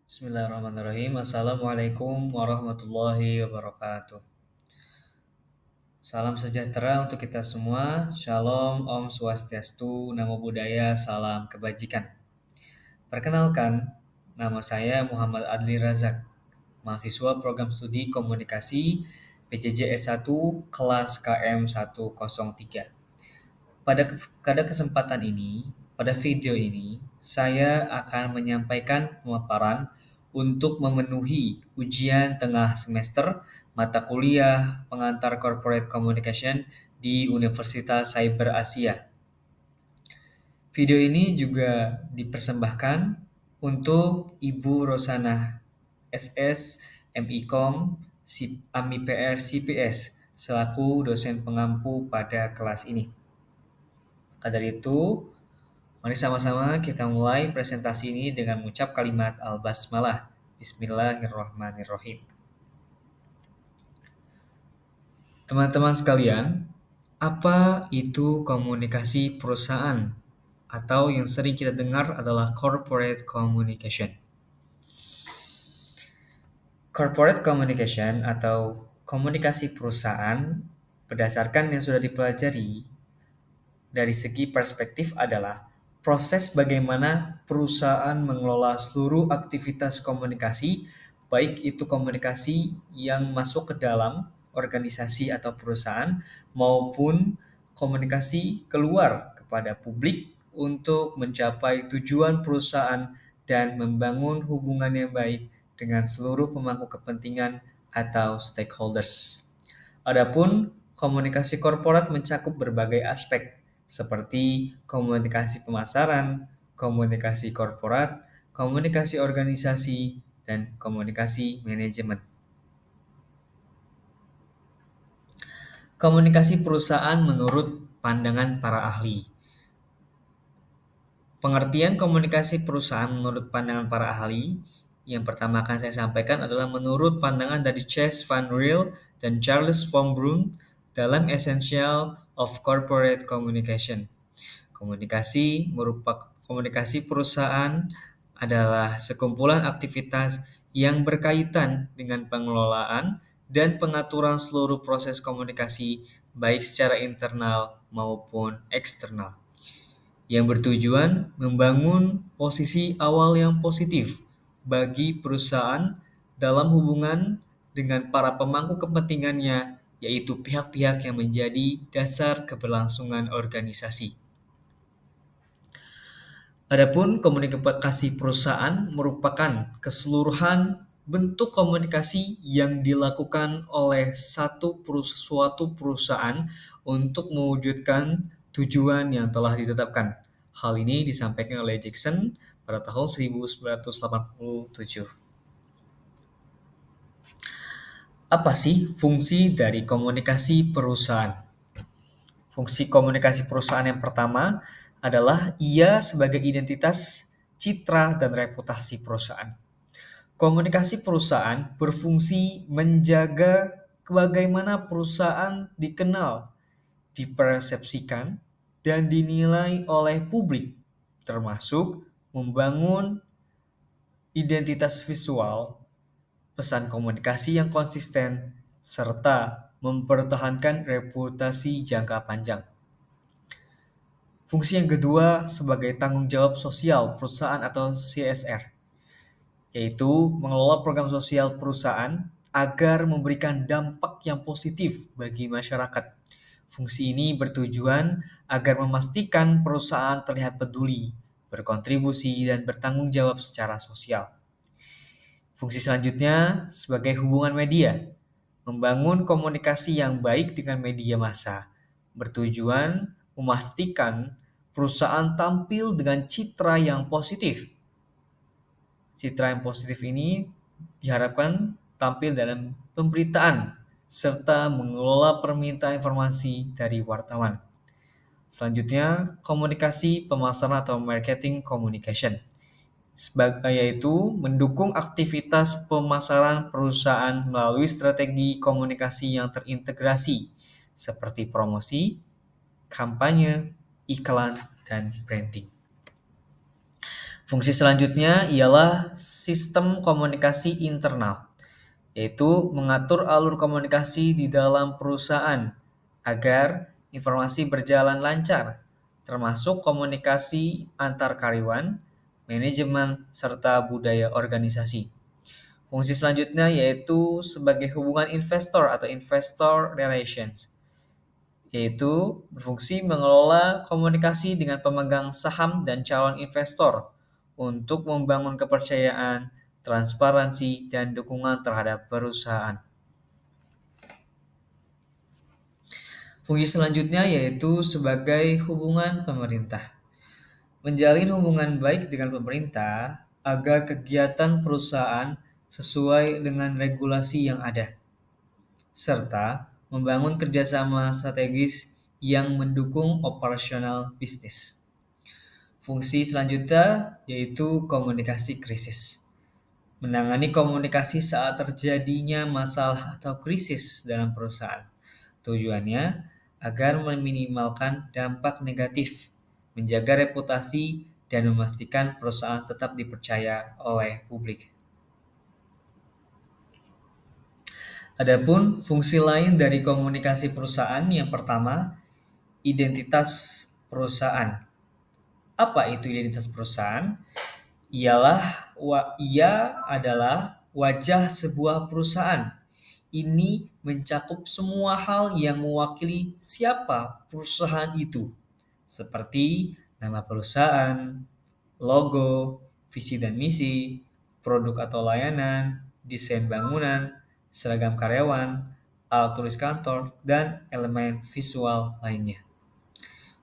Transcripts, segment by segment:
Bismillahirrahmanirrahim. Assalamualaikum warahmatullahi wabarakatuh. Salam sejahtera untuk kita semua. Shalom, Om Swastiastu, Namo Buddhaya, salam kebajikan. Perkenalkan, nama saya Muhammad Adli Razak, mahasiswa program studi komunikasi PJJ S1 kelas KM 103. Pada kesempatan ini, pada video ini, saya akan menyampaikan pemaparan untuk memenuhi ujian tengah semester mata kuliah pengantar Corporate Communication di Universitas Cyber Asia. Video ini juga dipersembahkan untuk Ibu Rosana SS MIKOM AMIPR CPS selaku dosen pengampu pada kelas ini. Maka dari itu, mari sama-sama kita mulai presentasi ini dengan mengucap kalimat Al-Basmalah. Bismillahirrahmanirrahim. Teman-teman sekalian, apa itu komunikasi perusahaan? Atau yang sering kita dengar adalah corporate communication. Corporate communication atau komunikasi perusahaan berdasarkan yang sudah dipelajari dari segi perspektif adalah proses bagaimana perusahaan mengelola seluruh aktivitas komunikasi, baik itu komunikasi yang masuk ke dalam organisasi atau perusahaan maupun komunikasi keluar kepada publik untuk mencapai tujuan perusahaan dan membangun hubungan yang baik dengan seluruh pemangku kepentingan atau stakeholders. Adapun komunikasi korporat mencakup berbagai aspek seperti komunikasi pemasaran, komunikasi korporat, komunikasi organisasi, dan komunikasi manajemen. Komunikasi perusahaan menurut pandangan para ahli. Pengertian komunikasi perusahaan menurut pandangan para ahli yang pertama akan saya sampaikan adalah menurut pandangan dari Chase Van Riel dan Charles von Brunn dalam Essential of Corporate Communication. Komunikasi perusahaan adalah sekumpulan aktivitas yang berkaitan dengan pengelolaan dan pengaturan seluruh proses komunikasi baik secara internal maupun eksternal, yang bertujuan membangun posisi awal yang positif bagi perusahaan dalam hubungan dengan para pemangku kepentingannya, yaitu pihak-pihak yang menjadi dasar keberlangsungan organisasi. Adapun komunikasi perusahaan merupakan keseluruhan bentuk komunikasi yang dilakukan oleh suatu perusahaan untuk mewujudkan tujuan yang telah ditetapkan. Hal ini disampaikan oleh Jackson pada tahun 1987. Apa sih fungsi dari komunikasi perusahaan? Fungsi komunikasi perusahaan yang pertama adalah ia sebagai identitas, citra, dan reputasi perusahaan. Komunikasi perusahaan berfungsi menjaga bagaimana perusahaan dikenal, dipersepsikan, dan dinilai oleh publik, termasuk membangun identitas visual, pesan komunikasi yang konsisten, serta mempertahankan reputasi jangka panjang. Fungsi yang kedua sebagai tanggung jawab sosial perusahaan atau CSR, yaitu mengelola program sosial perusahaan agar memberikan dampak yang positif bagi masyarakat. Fungsi ini bertujuan agar memastikan perusahaan terlihat peduli, berkontribusi, dan bertanggung jawab secara sosial. Fungsi selanjutnya sebagai hubungan media, membangun komunikasi yang baik dengan media massa, bertujuan memastikan perusahaan tampil dengan citra yang positif. Citra yang positif ini diharapkan tampil dalam pemberitaan serta mengelola permintaan informasi dari wartawan. Selanjutnya, komunikasi pemasaran atau marketing communication, yaitu mendukung aktivitas pemasaran perusahaan melalui strategi komunikasi yang terintegrasi seperti promosi, kampanye, iklan, dan branding. Fungsi selanjutnya ialah sistem komunikasi internal, yaitu mengatur alur komunikasi di dalam perusahaan agar informasi berjalan lancar, termasuk komunikasi antar karyawan, manajemen, serta budaya organisasi. Fungsi selanjutnya yaitu sebagai hubungan investor atau investor relations, yaitu berfungsi mengelola komunikasi dengan pemegang saham dan calon investor untuk membangun kepercayaan, transparansi, dan dukungan terhadap perusahaan. Fungsi selanjutnya yaitu sebagai hubungan pemerintah. Menjalin hubungan baik dengan pemerintah agar kegiatan perusahaan sesuai dengan regulasi yang ada, serta membangun kerjasama strategis yang mendukung operasional bisnis. Fungsi selanjutnya yaitu komunikasi krisis. Menangani komunikasi saat terjadinya masalah atau krisis dalam perusahaan. Tujuannya agar meminimalkan dampak negatif, menjaga reputasi, dan memastikan perusahaan tetap dipercaya oleh publik. Adapun fungsi lain dari komunikasi perusahaan yang pertama, identitas perusahaan. Apa itu identitas perusahaan? Ia adalah wajah sebuah perusahaan. Ini mencakup semua hal yang mewakili siapa perusahaan itu, seperti nama perusahaan, logo, visi dan misi, produk atau layanan, desain bangunan, seragam karyawan, alat tulis kantor, dan elemen visual lainnya.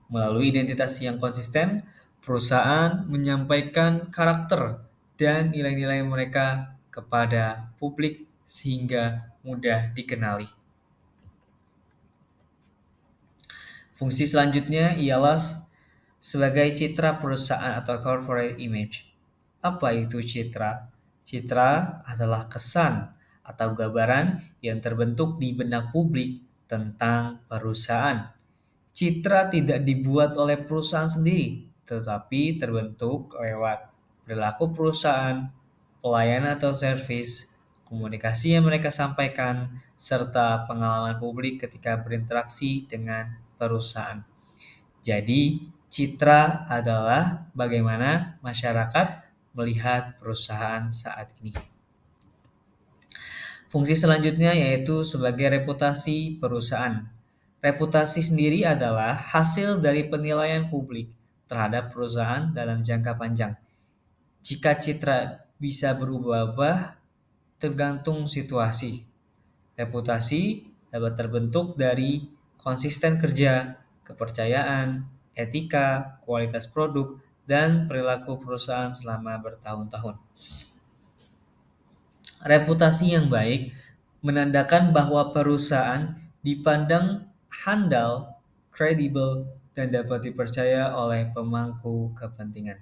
Melalui identitas yang konsisten, perusahaan menyampaikan karakter dan nilai-nilai mereka kepada publik sehingga mudah dikenali. Fungsi selanjutnya ialah sebagai citra perusahaan atau corporate image. Apa itu citra? Citra adalah kesan atau gambaran yang terbentuk di benak publik tentang perusahaan. Citra tidak dibuat oleh perusahaan sendiri, tetapi terbentuk lewat perilaku perusahaan, pelayanan atau servis, komunikasi yang mereka sampaikan, serta pengalaman publik ketika berinteraksi dengan perusahaan. Jadi, citra adalah bagaimana masyarakat melihat perusahaan saat ini. Fungsi selanjutnya yaitu sebagai reputasi perusahaan. Reputasi sendiri adalah hasil dari penilaian publik terhadap perusahaan dalam jangka panjang. Jika citra bisa berubah-ubah tergantung situasi. Reputasi dapat terbentuk dari konsisten kerja, kepercayaan, etika, kualitas produk, dan perilaku perusahaan selama bertahun-tahun. Reputasi yang baik menandakan bahwa perusahaan dipandang handal, kredibel, dan dapat dipercaya oleh pemangku kepentingan.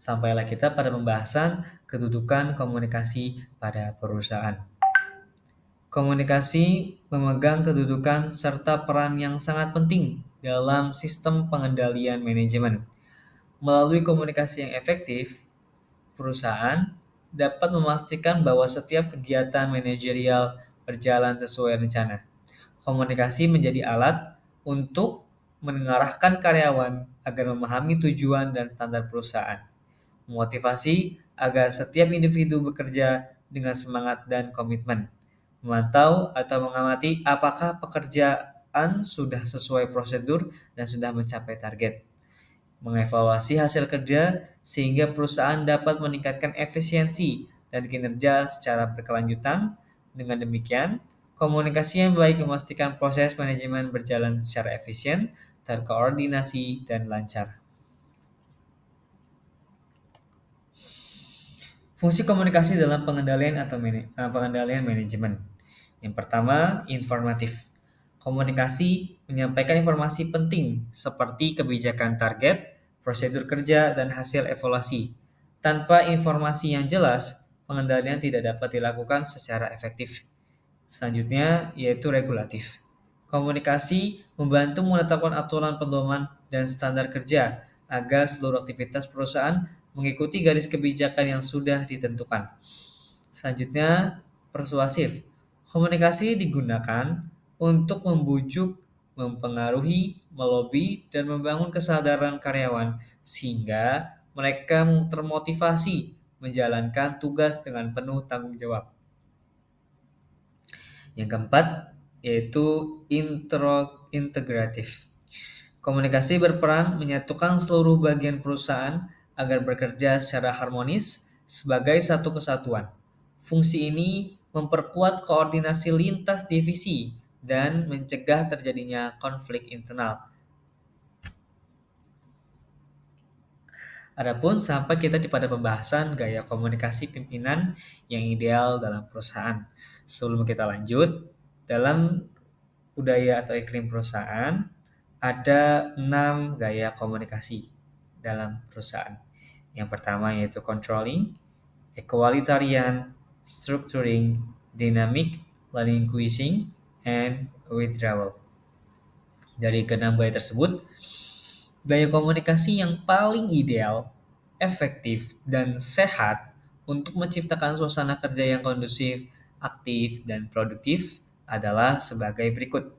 Sampailah kita pada pembahasan kedudukan komunikasi pada perusahaan. Komunikasi memegang kedudukan serta peran yang sangat penting dalam sistem pengendalian manajemen. Melalui komunikasi yang efektif, perusahaan dapat memastikan bahwa setiap kegiatan manajerial berjalan sesuai rencana. Komunikasi menjadi alat untuk mengarahkan karyawan agar memahami tujuan dan standar perusahaan. Memotivasi agar setiap individu bekerja dengan semangat dan komitmen. Memantau atau mengamati apakah pekerjaan sudah sesuai prosedur dan sudah mencapai target. Mengevaluasi hasil kerja sehingga perusahaan dapat meningkatkan efisiensi dan kinerja secara berkelanjutan. Dengan demikian, komunikasi yang baik memastikan proses manajemen berjalan secara efisien, terkoordinasi, dan lancar. Fungsi komunikasi dalam pengendalian manajemen. Yang pertama, informatif. Komunikasi menyampaikan informasi penting seperti kebijakan target, prosedur kerja, dan hasil evaluasi. Tanpa informasi yang jelas, pengendalian tidak dapat dilakukan secara efektif. Selanjutnya yaitu regulatif. Komunikasi membantu menetapkan aturan pedoman dan standar kerja agar seluruh aktivitas perusahaan mengikuti garis kebijakan yang sudah ditentukan. Selanjutnya, persuasif. Komunikasi digunakan untuk membujuk, mempengaruhi, melobi, dan membangun kesadaran karyawan sehingga mereka termotivasi menjalankan tugas dengan penuh tanggung jawab. Yang keempat, yaitu integratif. Komunikasi berperan menyatukan seluruh bagian perusahaan agar bekerja secara harmonis sebagai satu kesatuan. Fungsi ini memperkuat koordinasi lintas divisi dan mencegah terjadinya konflik internal. Adapun sampai kita pada pembahasan gaya komunikasi pimpinan yang ideal dalam perusahaan. Sebelum kita lanjut, dalam budaya atau iklim perusahaan ada 6 gaya komunikasi dalam perusahaan. Yang pertama yaitu controlling, equalitarian, structuring, dynamic, relinquishing, and withdrawal. Dari keenam gaya tersebut, gaya komunikasi yang paling ideal, efektif, dan sehat untuk menciptakan suasana kerja yang kondusif, aktif, dan produktif adalah sebagai berikut.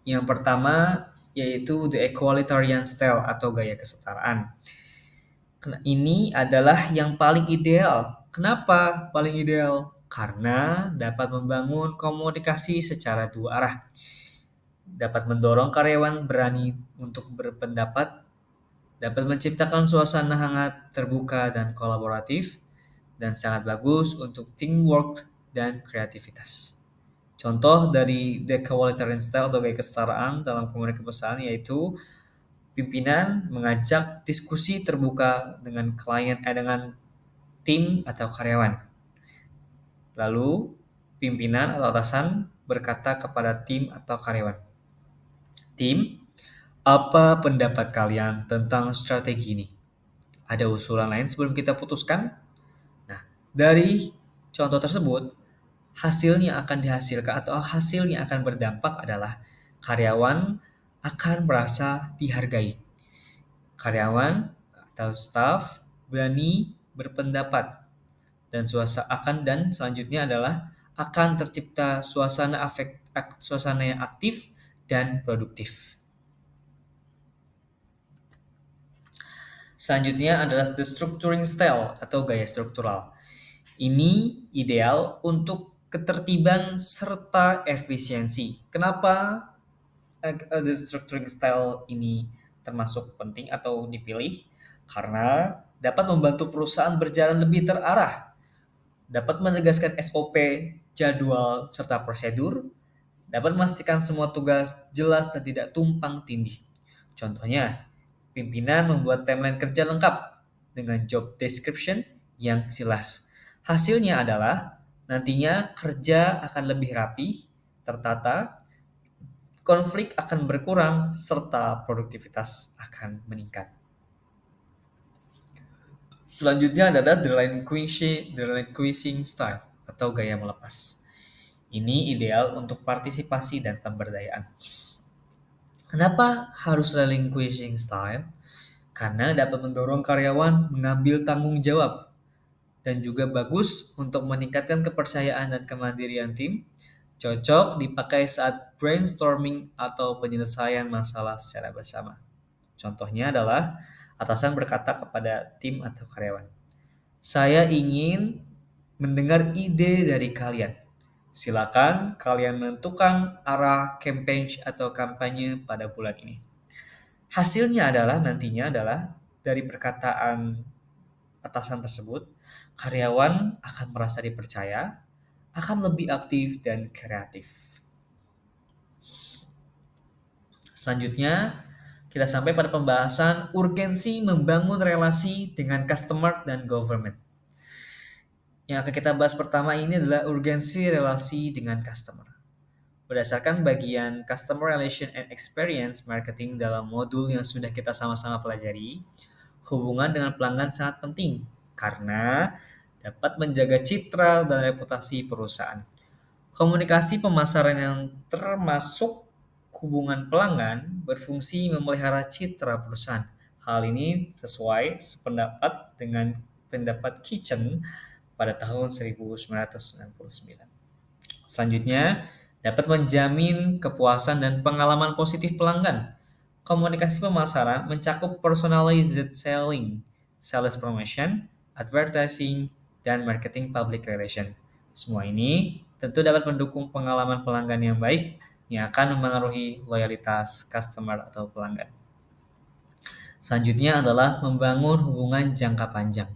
Yang pertama yaitu the equalitarian style atau gaya kesetaraan. Ini adalah yang paling ideal. Kenapa paling ideal? Karena dapat membangun komunikasi secara dua arah. Dapat mendorong karyawan berani untuk berpendapat, dapat menciptakan suasana hangat, terbuka, dan kolaboratif, dan sangat bagus untuk teamwork dan kreativitas. Contoh dari the equalitarian style atau gaya kesetaraan dalam komunikasi perusahaan yaitu pimpinan mengajak diskusi terbuka dengan dengan tim atau karyawan. Lalu pimpinan atau atasan berkata kepada tim atau karyawan, "Tim, apa pendapat kalian tentang strategi ini? Ada usulan lain sebelum kita putuskan?" Nah, dari contoh tersebut, hasil yang akan dihasilkan atau hasil yang akan berdampak adalah karyawan akan merasa dihargai. Karyawan atau staf berani berpendapat dan selanjutnya adalah akan tercipta suasana yang aktif dan produktif. Selanjutnya adalah the structuring style atau gaya struktural. Ini ideal untuk ketertiban serta efisiensi. Kenapa the structuring style ini termasuk penting atau dipilih? Karena dapat membantu perusahaan berjalan lebih terarah, dapat menegaskan SOP, jadwal, serta prosedur, dapat memastikan semua tugas jelas dan tidak tumpang tindih. Contohnya, pimpinan membuat timeline kerja lengkap dengan job description yang jelas. Hasilnya adalah nantinya kerja akan lebih rapi, tertata, konflik akan berkurang, serta produktivitas akan meningkat. Selanjutnya adalah the relinquishing style atau gaya melepas. Ini ideal untuk partisipasi dan pemberdayaan. Kenapa harus relinquishing style? Karena dapat mendorong karyawan mengambil tanggung jawab dan juga bagus untuk meningkatkan kepercayaan dan kemandirian tim. Cocok dipakai saat brainstorming atau penyelesaian masalah secara bersama. Contohnya adalah atasan berkata kepada tim atau karyawan, "Saya ingin mendengar ide dari kalian. Silakan kalian menentukan arah campaign atau kampanye pada bulan ini." Hasilnya adalah nantinya adalah dari perkataan atasan tersebut, karyawan akan merasa dipercaya, akan lebih aktif dan kreatif. Selanjutnya, kita sampai pada pembahasan urgensi membangun relasi dengan customer dan government. Yang akan kita bahas pertama ini adalah urgensi relasi dengan customer. Berdasarkan bagian Customer Relation and Experience Marketing dalam modul yang sudah kita sama-sama pelajari, hubungan dengan pelanggan sangat penting karena dapat menjaga citra dan reputasi perusahaan. Komunikasi pemasaran yang termasuk hubungan pelanggan berfungsi memelihara citra perusahaan Hal ini sesuai sependapat dengan pendapat Kitchen pada tahun 1999. Selanjutnya, dapat menjamin kepuasan dan pengalaman positif pelanggan. Komunikasi pemasaran mencakup personalized selling, sales promotion, advertising, dan marketing public relation. Semua ini tentu dapat mendukung pengalaman pelanggan yang baik yang akan memengaruhi loyalitas customer atau pelanggan. Selanjutnya adalah membangun hubungan jangka panjang.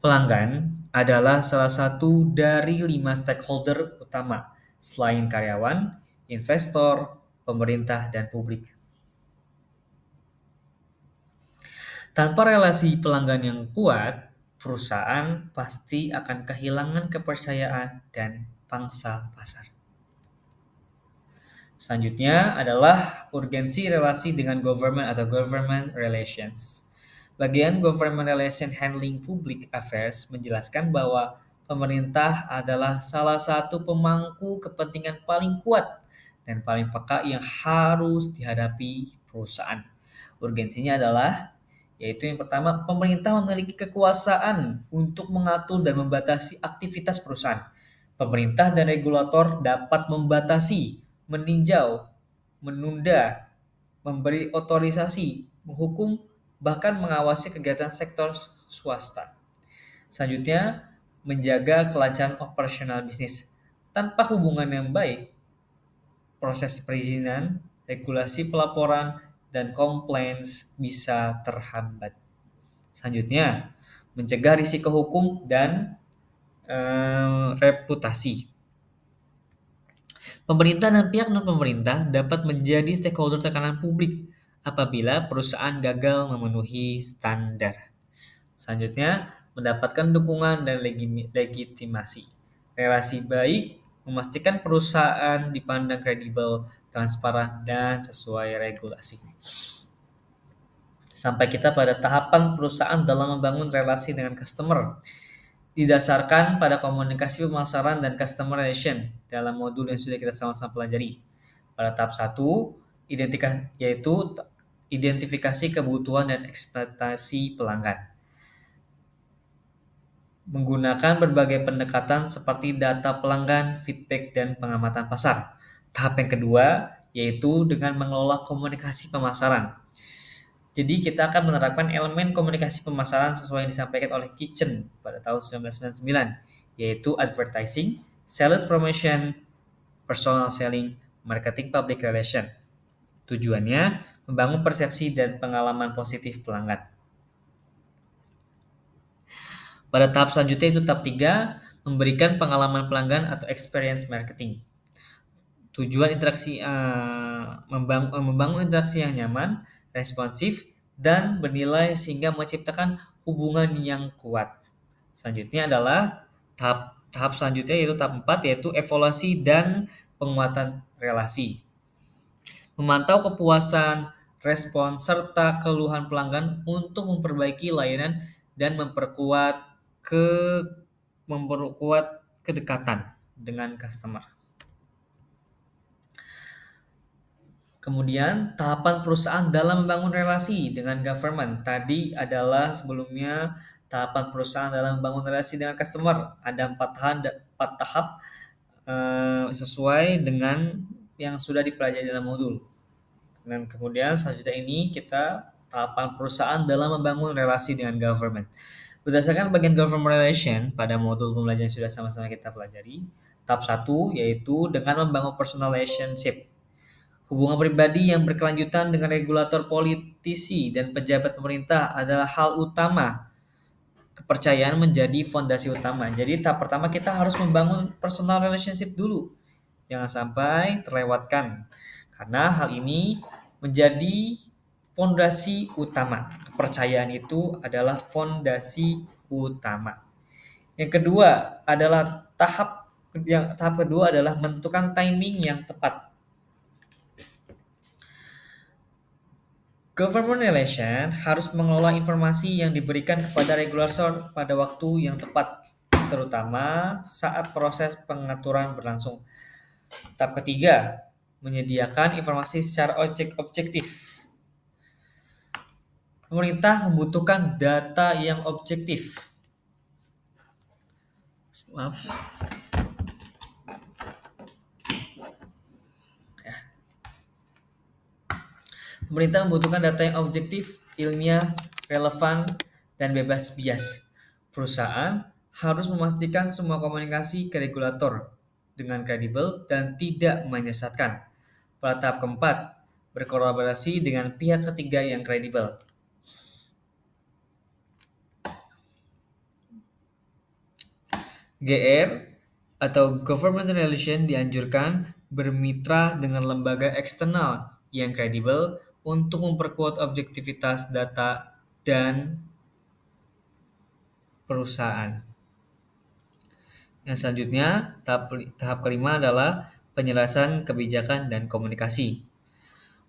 Pelanggan adalah salah satu dari 5 stakeholder utama selain karyawan, investor, pemerintah, dan publik. Tanpa relasi pelanggan yang kuat, perusahaan pasti akan kehilangan kepercayaan dan pangsa pasar. Selanjutnya adalah urgensi relasi dengan government atau government relations. Bagian Government Relation Handling Public Affairs menjelaskan bahwa pemerintah adalah salah satu pemangku kepentingan paling kuat dan paling peka yang harus dihadapi perusahaan. Urgensinya adalah yaitu yang pertama, pemerintah memiliki kekuasaan untuk mengatur dan membatasi aktivitas perusahaan. Pemerintah dan regulator dapat membatasi, meninjau, menunda, memberi otorisasi, menghukum, bahkan mengawasi kegiatan sektor swasta. Selanjutnya, menjaga kelancaran operasional bisnis. Tanpa hubungan yang baik, proses perizinan, regulasi pelaporan, dan compliance bisa terhambat. Selanjutnya, mencegah risiko hukum dan reputasi. Pemerintah dan pihak non-pemerintah dapat menjadi stakeholder tekanan publik apabila perusahaan gagal memenuhi standar. Selanjutnya, mendapatkan dukungan dan legitimasi. Relasi baik memastikan perusahaan dipandang kredibel, transparan, dan sesuai regulasi. Sampai kita pada tahapan perusahaan dalam membangun relasi dengan customer. Didasarkan pada komunikasi pemasaran dan customer relation dalam modul yang sudah kita sama-sama pelajari. Pada tahap 1, yaitu identifikasi kebutuhan dan ekspektasi pelanggan. Menggunakan berbagai pendekatan seperti data pelanggan, feedback, dan pengamatan pasar. Tahap yang kedua yaitu dengan mengelola komunikasi pemasaran. Jadi kita akan menerapkan elemen komunikasi pemasaran sesuai yang disampaikan oleh Kitchen pada tahun 1999, yaitu advertising, sales promotion, personal selling, marketing public relation. Tujuannya membangun persepsi dan pengalaman positif pelanggan. Pada tahap selanjutnya itu tahap 3, memberikan pengalaman pelanggan atau experience marketing. Tujuan membangun interaksi yang nyaman, responsif, dan bernilai sehingga menciptakan hubungan yang kuat. Selanjutnya adalah tahap selanjutnya yaitu tahap 4 yaitu evaluasi dan penguatan relasi. Memantau kepuasan, respon, serta keluhan pelanggan untuk memperbaiki layanan dan memperkuat kedekatan dengan customer. Kemudian, tahapan perusahaan dalam membangun relasi dengan government. Tadi adalah sebelumnya tahapan perusahaan dalam membangun relasi dengan customer. Ada 4 tahap sesuai dengan yang sudah dipelajari dalam modul. Dan kemudian selanjutnya ini kita tahapan perusahaan dalam membangun relasi dengan government. Berdasarkan bagian government relation pada modul pembelajaran yang sudah sama-sama kita pelajari, tahap 1 yaitu dengan membangun personal relationship. Hubungan pribadi yang berkelanjutan dengan regulator, politisi, dan pejabat pemerintah adalah hal utama. Kepercayaan menjadi fondasi utama. Jadi tahap pertama kita harus membangun personal relationship dulu. Jangan sampai terlewatkan. Karena hal ini menjadi fondasi utama. Kepercayaan itu adalah fondasi utama. Yang kedua adalah tahap kedua adalah menentukan timing yang tepat. Government relation harus mengelola informasi yang diberikan kepada regulator pada waktu yang tepat, terutama saat proses pengaturan berlangsung. Tahap ketiga, menyediakan informasi secara objektif. Pemerintah membutuhkan data yang objektif. Maaf. Pemerintah membutuhkan data yang objektif, ilmiah, relevan, dan bebas bias. Perusahaan harus memastikan semua komunikasi ke regulator dengan kredibel dan tidak menyesatkan. Pada tahap keempat, berkolaborasi dengan pihak ketiga yang kredibel. GR atau Government Relation dianjurkan bermitra dengan lembaga eksternal yang kredibel untuk memperkuat objektivitas data dan perusahaan. Yang selanjutnya, tahap kelima adalah penjelasan kebijakan dan komunikasi.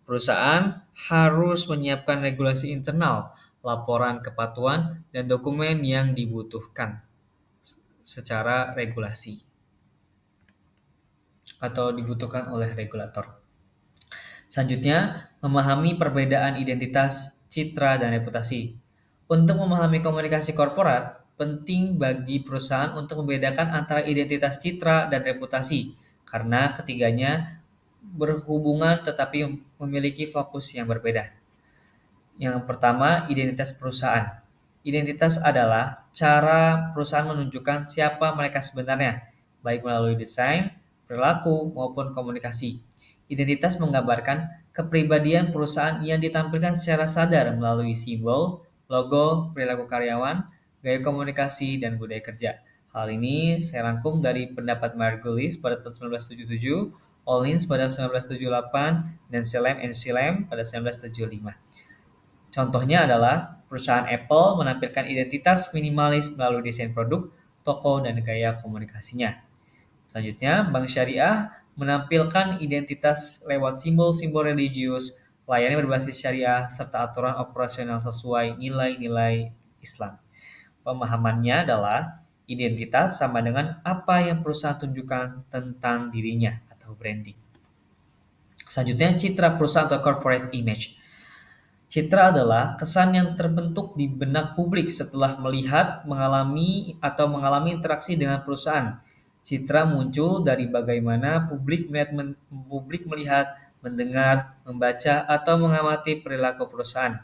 Perusahaan harus menyiapkan regulasi internal, laporan kepatuhan, dan dokumen yang dibutuhkan secara regulasi atau dibutuhkan oleh regulator. Selanjutnya, memahami perbedaan identitas, citra, dan reputasi. Untuk memahami komunikasi korporat, penting bagi perusahaan untuk membedakan antara identitas citra dan reputasi, karena ketiganya berhubungan tetapi memiliki fokus yang berbeda. Yang pertama, identitas perusahaan. Identitas adalah cara perusahaan menunjukkan siapa mereka sebenarnya, baik melalui desain, perilaku, maupun komunikasi. Identitas menggambarkan kepribadian perusahaan yang ditampilkan secara sadar melalui simbol, logo, perilaku karyawan, gaya komunikasi, dan budaya kerja. Hal ini saya rangkum dari pendapat Margulis pada tahun 1977, Ollins pada 1978, dan Selem and Silem pada 1975. Contohnya adalah perusahaan Apple menampilkan identitas minimalis melalui desain produk, toko, dan gaya komunikasinya. Selanjutnya, Bank Syariah menampilkan identitas lewat simbol-simbol religius, layanan berbasis syariah, serta aturan operasional sesuai nilai-nilai Islam. Pemahamannya adalah identitas sama dengan apa yang perusahaan tunjukkan tentang dirinya atau branding. Selanjutnya, citra perusahaan atau corporate image. Citra adalah kesan yang terbentuk di benak publik setelah melihat, mengalami interaksi dengan perusahaan. Citra muncul dari bagaimana publik melihat, mendengar, membaca, atau mengamati perilaku perusahaan.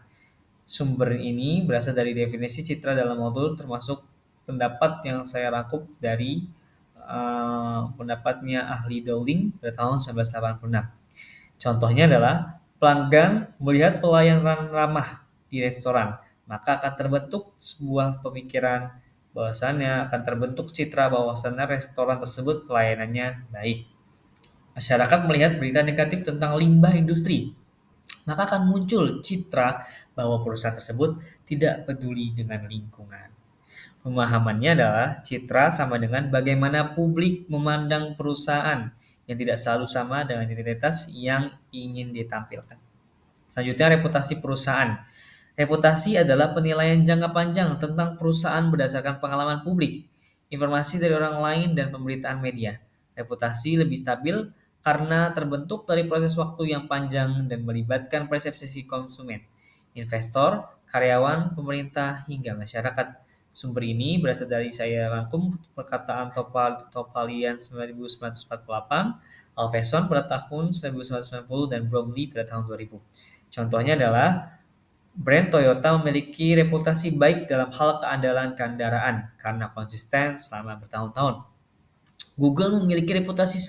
Sumber ini berasal dari definisi citra dalam modul, termasuk pendapat yang saya rangkum dari pendapatnya ahli Dowling pada tahun 1986. Contohnya adalah pelanggan melihat pelayanan ramah di restoran, maka akan terbentuk sebuah pemikiran bahwasannya akan terbentuk citra bahwasannya restoran tersebut pelayanannya baik. Masyarakat melihat berita negatif tentang limbah industri, maka akan muncul citra bahwa perusahaan tersebut tidak peduli dengan lingkungan. Pemahamannya adalah citra sama dengan bagaimana publik memandang perusahaan yang tidak selalu sama dengan identitas yang ingin ditampilkan. Selanjutnya, reputasi perusahaan. Reputasi adalah penilaian jangka panjang tentang perusahaan berdasarkan pengalaman publik, informasi dari orang lain, dan pemberitaan media. Reputasi lebih stabil karena terbentuk dari proses waktu yang panjang dan melibatkan persepsi konsumen, investor, karyawan, pemerintah, hingga masyarakat. Sumber ini berasal dari saya rangkum perkataan Topalian 1948, Alveson pada tahun 1990, dan Bromley pada tahun 2000. Contohnya adalah brand Toyota memiliki reputasi baik dalam hal keandalan kendaraan karena konsisten selama bertahun-tahun. Google memiliki reputasi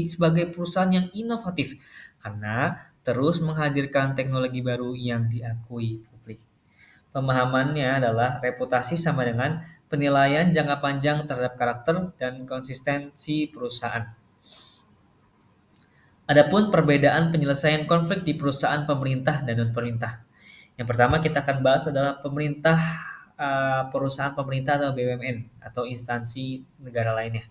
sebagai perusahaan yang inovatif karena terus menghadirkan teknologi baru yang diakui publik. Pemahamannya adalah reputasi sama dengan penilaian jangka panjang terhadap karakter dan konsistensi perusahaan. Adapun perbedaan penyelesaian konflik di perusahaan pemerintah dan non-pemerintah. Yang pertama kita akan bahas adalah perusahaan pemerintah atau BUMN atau instansi negara lainnya.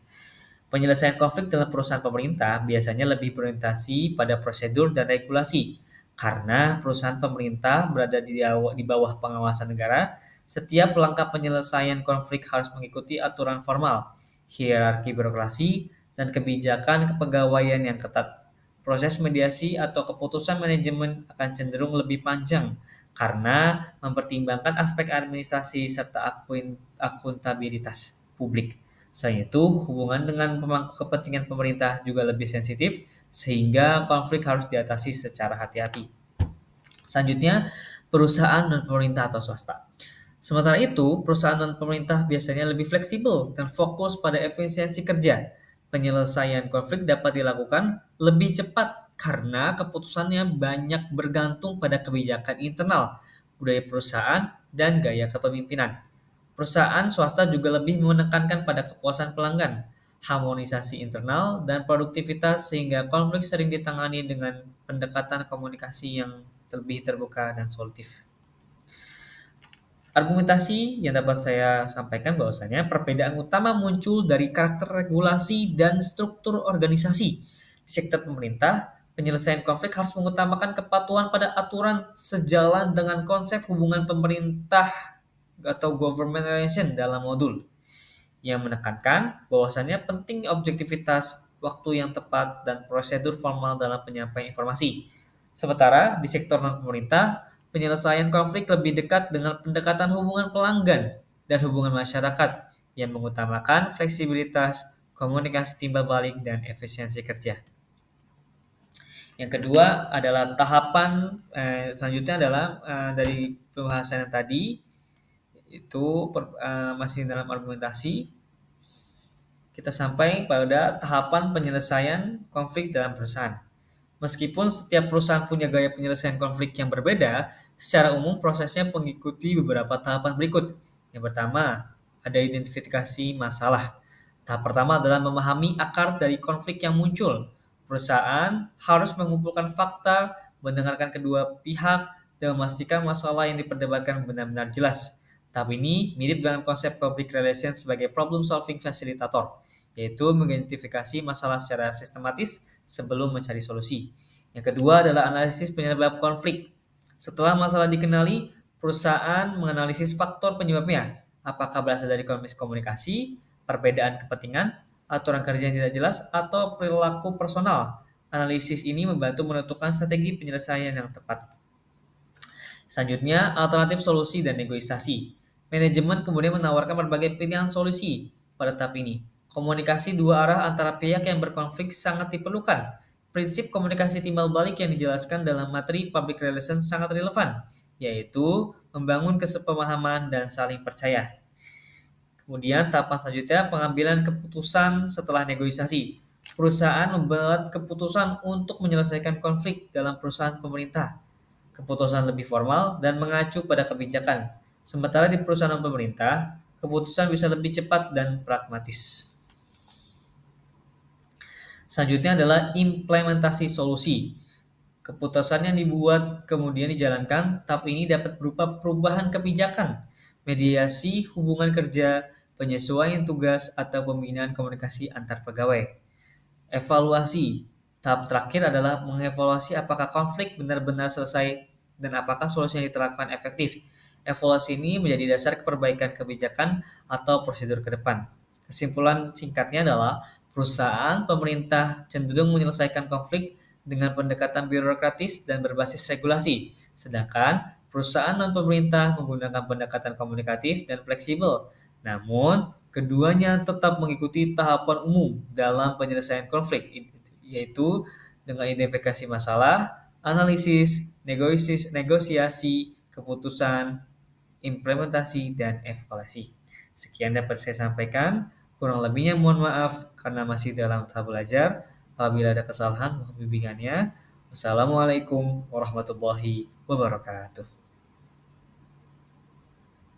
Penyelesaian konflik dalam perusahaan pemerintah biasanya lebih berorientasi pada prosedur dan regulasi. Karena perusahaan pemerintah berada di bawah pengawasan negara, setiap langkah penyelesaian konflik harus mengikuti aturan formal, hierarki birokrasi, dan kebijakan kepegawaian yang ketat. Proses mediasi atau keputusan manajemen akan cenderung lebih panjang karena mempertimbangkan aspek administrasi serta akuntabilitas publik. Selain itu, hubungan dengan pemangku kepentingan pemerintah juga lebih sensitif, sehingga konflik harus diatasi secara hati-hati. Selanjutnya, perusahaan non-pemerintah atau swasta. Sementara itu, perusahaan non-pemerintah biasanya lebih fleksibel dan fokus pada efisiensi kerja. Penyelesaian konflik dapat dilakukan lebih cepat karena keputusannya banyak bergantung pada kebijakan internal, budaya perusahaan, dan gaya kepemimpinan. Perusahaan swasta juga lebih menekankan pada kepuasan pelanggan, harmonisasi internal, dan produktivitas sehingga konflik sering ditangani dengan pendekatan komunikasi yang lebih terbuka dan solutif. Argumentasi yang dapat saya sampaikan bahwasanya perbedaan utama muncul dari karakter regulasi dan struktur organisasi. Di sektor pemerintah, penyelesaian konflik harus mengutamakan kepatuhan pada aturan sejalan dengan konsep hubungan pemerintah atau government relation dalam modul, yang menekankan bahwasannya penting objektivitas, waktu yang tepat, dan prosedur formal dalam penyampaian informasi. Sementara di sektor non-pemerintah, penyelesaian konflik lebih dekat dengan pendekatan hubungan pelanggan dan hubungan masyarakat yang mengutamakan fleksibilitas, komunikasi timbal balik, dan efisiensi kerja. Yang kedua adalah tahapan selanjutnya adalah dari pembahasan yang tadi itu masih dalam argumentasi, kita sampai pada tahapan penyelesaian konflik dalam perusahaan. Meskipun setiap perusahaan punya gaya penyelesaian konflik yang berbeda, secara umum prosesnya mengikuti beberapa tahapan berikut. Yang pertama, ada identifikasi masalah. Tahap pertama adalah memahami akar dari konflik yang muncul. Perusahaan harus mengumpulkan fakta, mendengarkan kedua pihak, dan memastikan masalah yang diperdebatkan benar-benar jelas. Tahap ini mirip dengan konsep public relations sebagai problem solving facilitator, yaitu mengidentifikasi masalah secara sistematis sebelum mencari solusi. Yang kedua adalah analisis penyebab konflik. Setelah masalah dikenali, perusahaan menganalisis faktor penyebabnya. Apakah berasal dari komunikasi, perbedaan kepentingan, aturan kerja yang tidak jelas, atau perilaku personal. Analisis ini membantu menentukan strategi penyelesaian yang tepat. Selanjutnya, alternatif solusi dan negosiasi. Manajemen kemudian menawarkan berbagai pilihan solusi pada tahap ini. Komunikasi dua arah antara pihak yang berkonflik sangat diperlukan. Prinsip komunikasi timbal balik yang dijelaskan dalam materi public relations sangat relevan, yaitu membangun kesepemahaman dan saling percaya. Kemudian tahapan selanjutnya pengambilan keputusan setelah negosiasi. Perusahaan membuat keputusan untuk menyelesaikan konflik dalam perusahaan pemerintah. Keputusan lebih formal dan mengacu pada kebijakan. Sementara di perusahaan pemerintah, keputusan bisa lebih cepat dan pragmatis. Selanjutnya adalah implementasi solusi. Keputusan yang dibuat kemudian dijalankan, tahap ini dapat berupa perubahan kebijakan, mediasi hubungan kerja, penyesuaian tugas, atau pembinaan komunikasi antar pegawai. Evaluasi. Tahap terakhir adalah mengevaluasi apakah konflik benar-benar selesai dan apakah solusi yang diterapkan efektif. Evaluasi ini menjadi dasar perbaikan kebijakan atau prosedur ke depan. Kesimpulan singkatnya adalah perusahaan pemerintah cenderung menyelesaikan konflik dengan pendekatan birokratis dan berbasis regulasi, sedangkan perusahaan non-pemerintah menggunakan pendekatan komunikatif dan fleksibel. Namun, keduanya tetap mengikuti tahapan umum dalam penyelesaian konflik, yaitu dengan identifikasi masalah, analisis, negosiasi, keputusan, implementasi, dan evaluasi. Sekian dapat saya sampaikan. Kurang lebihnya mohon maaf karena masih dalam tahap belajar. Apabila ada kesalahan, mohon bimbingannya. Wassalamualaikum warahmatullahi wabarakatuh.